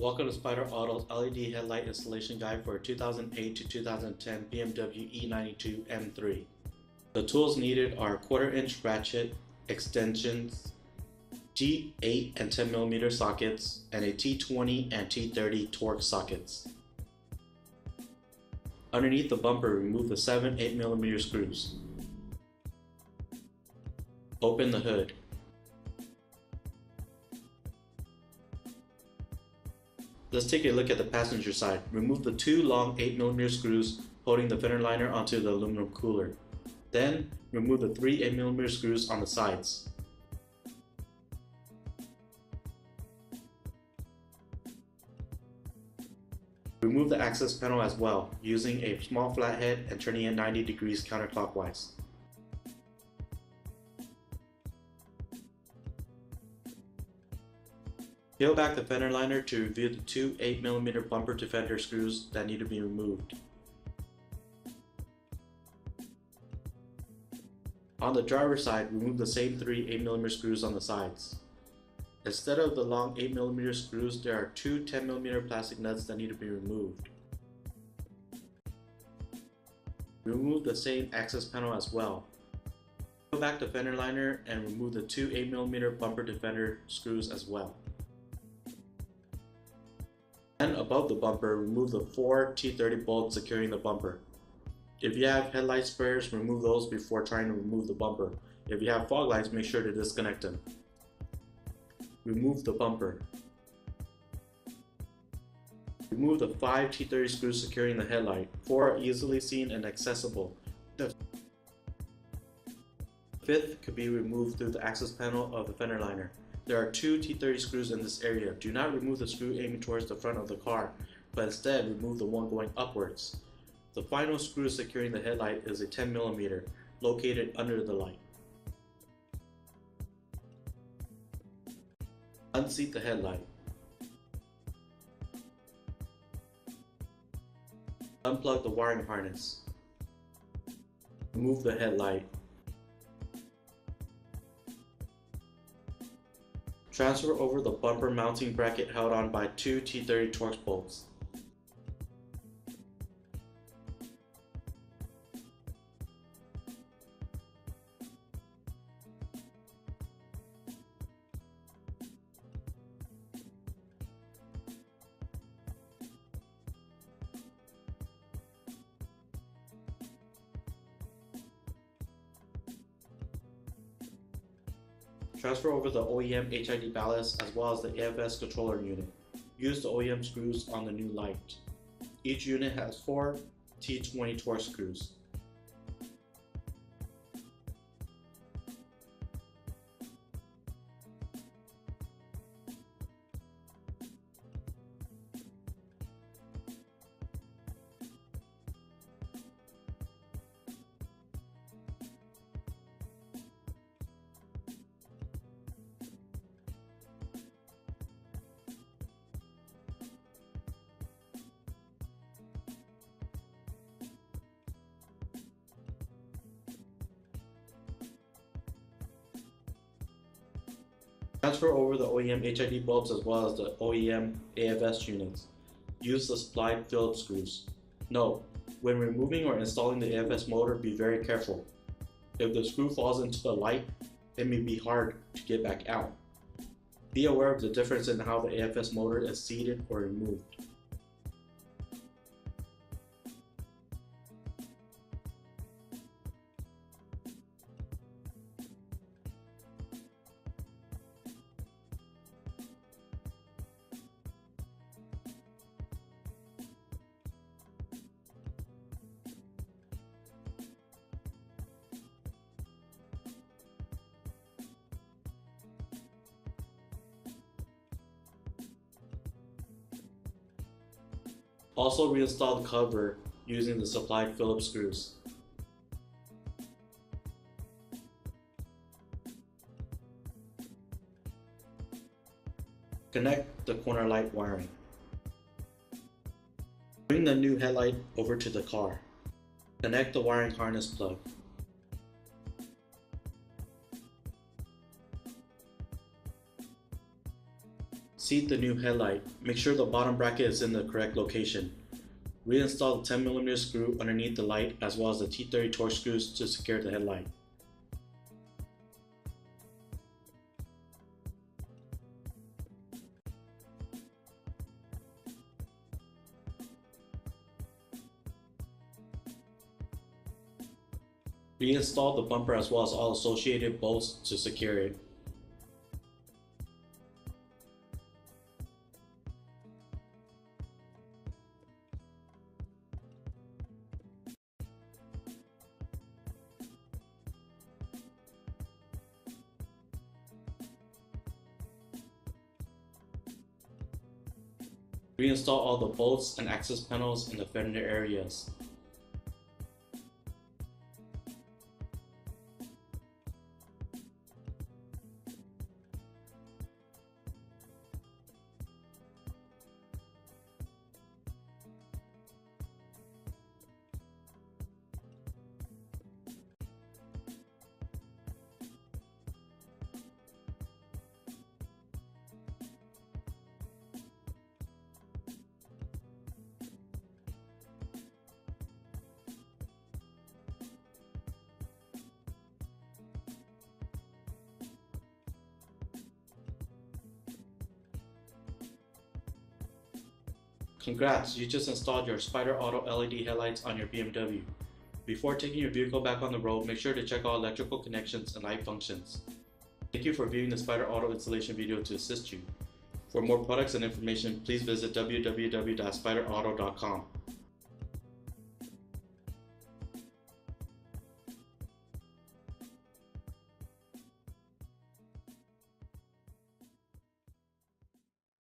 Welcome to Spyder Auto's LED headlight installation guide for 2008 to 2010 BMW E92 M3. The tools needed are 1/4-inch ratchet, extensions, G8 and 10mm sockets, and a T20 and T30 Torx sockets. Underneath the bumper, remove the 7 8mm screws. Open the hood. Let's take a look at the passenger side. Remove the 2 long 8mm screws holding the fender liner onto the aluminum cooler. Then, remove the 3 8mm screws on the sides. Remove the access panel as well, using a small flathead and turning it 90 degrees counterclockwise. Peel back the fender liner to reveal the 2 8mm bumper-to-fender screws that need to be removed. On the driver's side, remove the same 3 8mm screws on the sides. Instead of the long 8mm screws, there are 2 10mm plastic nuts that need to be removed. Remove the same access panel as well. Peel back the fender liner and remove the 2 8mm bumper-to-fender screws as well. Then above the bumper, remove the 4 T30 bolts securing the bumper. If you have headlight spares, remove those before trying to remove the bumper. If you have fog lights, make sure to disconnect them. Remove the bumper. Remove the 5 T30 screws securing the headlight. 4 are easily seen and accessible. The 5th could be removed through the access panel of the fender liner. There are 2 T30 screws in this area. Do not remove the screw aiming towards the front of the car, but instead remove the one going upwards. The final screw securing the headlight is a 10mm, located under the light. Unseat the headlight. Unplug the wiring harness. Remove the headlight. Transfer over the bumper mounting bracket held on by 2 T30 Torx bolts. Transfer over the OEM HID ballast as well as the AFS controller unit. Use the OEM screws on the new light. Each unit has 4 T20 Torx screws. Transfer over the OEM HID bulbs as well as the OEM AFS units. Use the supplied Phillips screws. Note: when removing or installing the AFS motor, be very careful. If the screw falls into the light, it may be hard to get back out. Be aware of the difference in how the AFS motor is seated or removed. Also reinstall the cover using the supplied Phillips screws. Connect the corner light wiring. Bring the new headlight over to the car. Connect the wiring harness plug. Seat the new headlight. Make sure the bottom bracket is in the correct location. Reinstall the 10mm screw underneath the light as well as the T30 Torx screws to secure the headlight. Reinstall the bumper as well as all associated bolts to secure it. Reinstall all the bolts and access panels in the fender areas. Congrats, you just installed your Spyder Auto LED headlights on your BMW. Before taking your vehicle back on the road, make sure to check all electrical connections and light functions. Thank you for viewing the Spyder Auto installation video to assist you. For more products and information, please visit www.spyderauto.com.